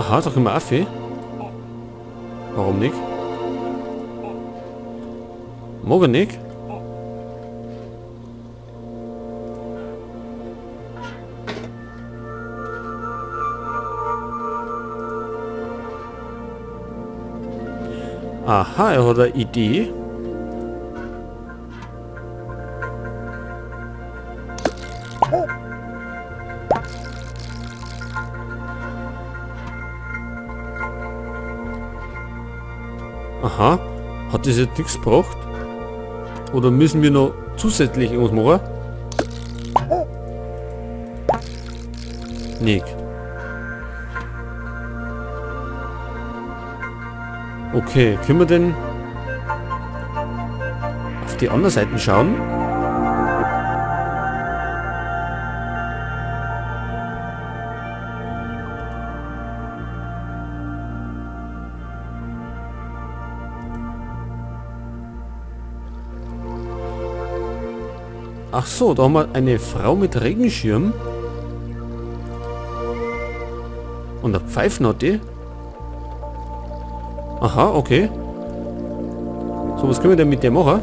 Aha, da können wir Affe. Warum nicht? Morgen nicht? Aha, er hat eine Idee. Aha, hat das jetzt nichts gebracht? Oder müssen wir noch zusätzlich irgendwas machen? Nicht. Okay, können wir denn auf die andere Seite schauen? Ach so, da haben wir eine Frau mit Regenschirm. Und eine Pfeifen hat die. Aha, okay. So, was können wir denn mit der machen?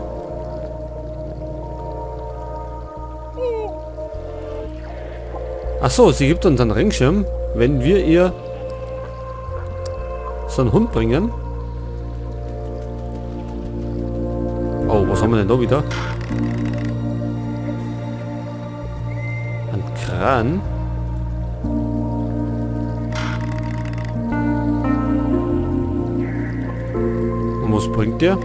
Ach so, sie gibt uns einen Regenschirm, wenn wir ihr so einen Hund bringen. Oh, was haben wir denn da wieder? Ein Kran. Und was bringt der?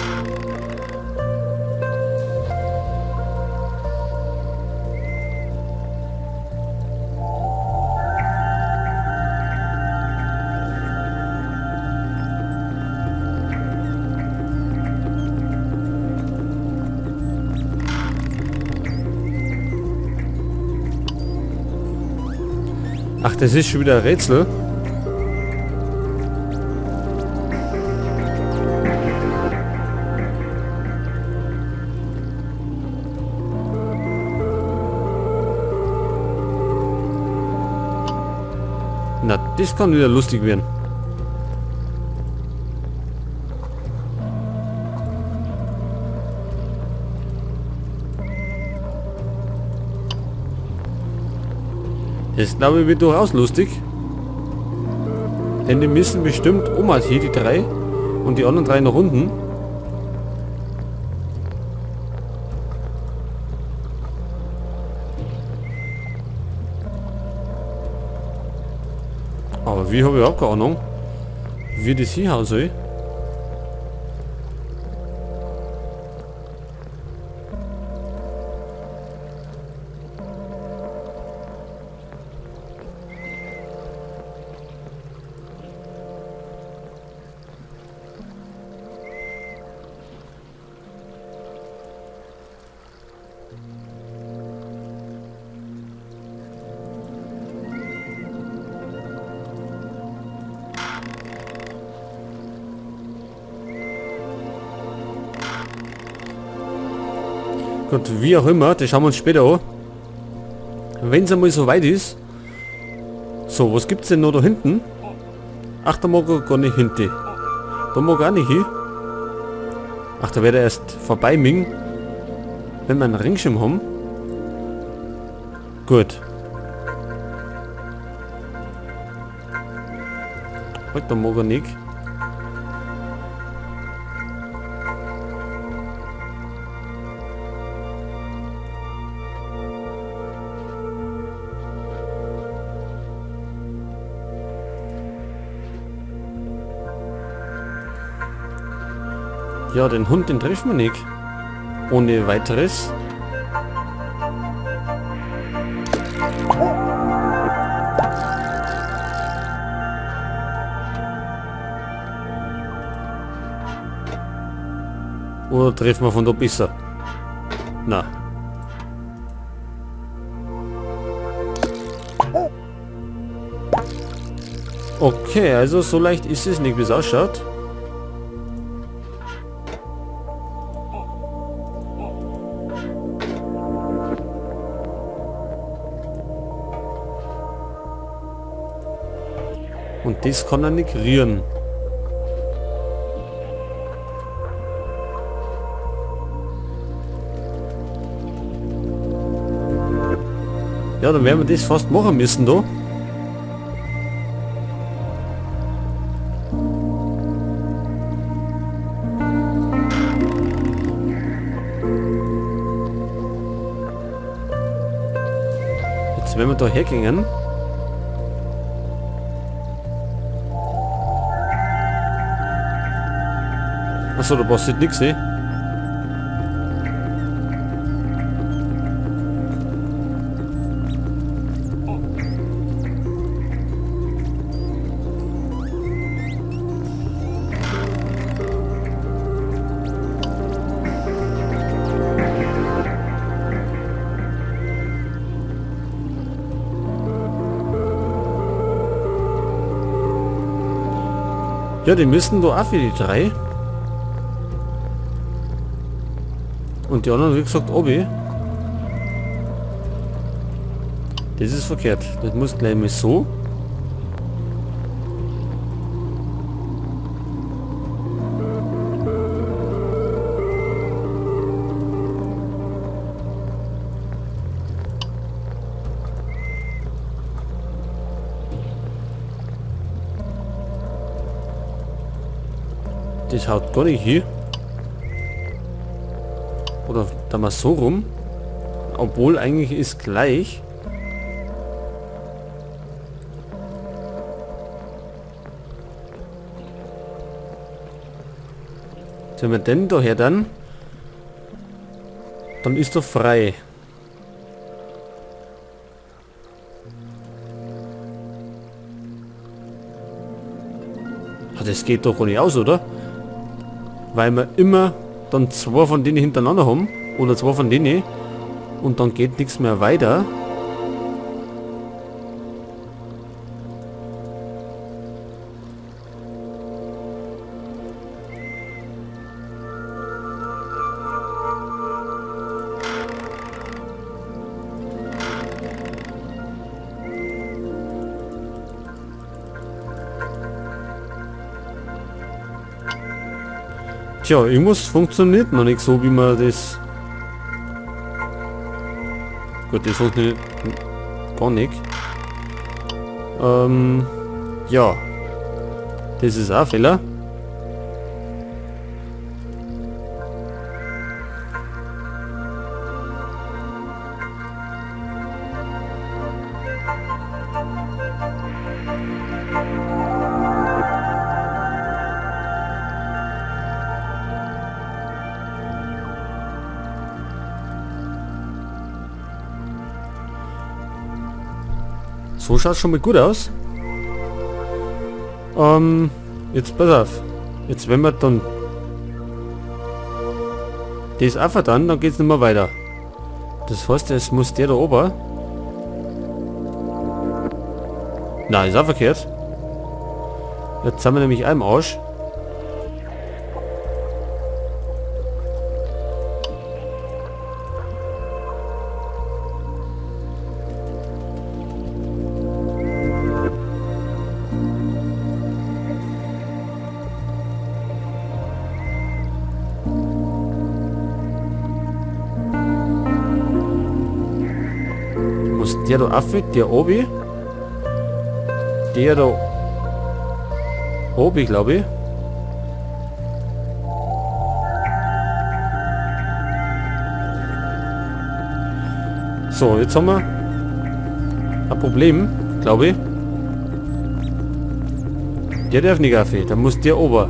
Ach, das ist schon wieder ein Rätsel. Na, das kann wieder lustig werden. Das glaube ich wird durchaus lustig. Denn die müssen bestimmt Oma hier, die drei. Und die anderen drei nach unten. Aber wie habe ich auch keine Ahnung, wie das hier haben soll. Gut, wie auch immer, das schauen wir uns später an. Wenn es einmal so weit ist. So, was gibt's denn noch da hinten? Ach, da mag er gar nicht hinten. Da mag er auch nicht hin. Ach, da wird er erst vorbei mingen, wenn wir einen Regenschirm haben. Gut. Halt, da mag er nicht. Ja, den Hund, den treffen wir nicht. Ohne weiteres. Oder treffen wir von da besser? Na. Okay, also so leicht ist es nicht, wie es ausschaut. Und das kann er nicht rühren. Ja, dann werden wir das fast machen müssen da. Jetzt werden wir da hergehen. Achso, da passiert nichts, eh? Ja, die müssen da auch für die 3. Und die anderen, wie gesagt, obi. Das ist verkehrt. Das muss gleich mal so. Das haut gar nicht hier. Oder da mal so rum. Obwohl eigentlich ist gleich. Wenn wir denn daher dann ist doch frei. Das geht doch gar nicht aus, oder? Weil wir immer dann 2 von denen hintereinander haben. Oder 2 von denen. Und dann geht nichts mehr weiter. Tja, irgendwas funktioniert noch nicht so, wie man das... Gut, das funktioniert gar nicht. Ja. Das ist auch ein Fehler. So schaut es schon mal gut aus. Jetzt pass auf. Jetzt wenn wir dann das auch dann geht es nicht mehr weiter. Das heißt, es muss der da oben. Nein, ist auch verkehrt. Jetzt sind wir nämlich im Arsch. Der da auf, der obi. Der da obi, glaube ich. So, jetzt haben wir ein Problem, glaube ich. Der darf nicht auf, da muss der ober.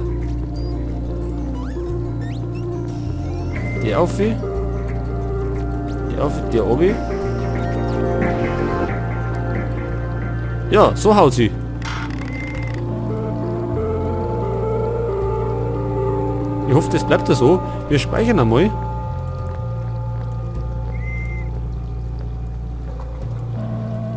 Der auf, der obi. Ja, so haut sie. Ich hoffe, das bleibt da so. Wir speichern einmal.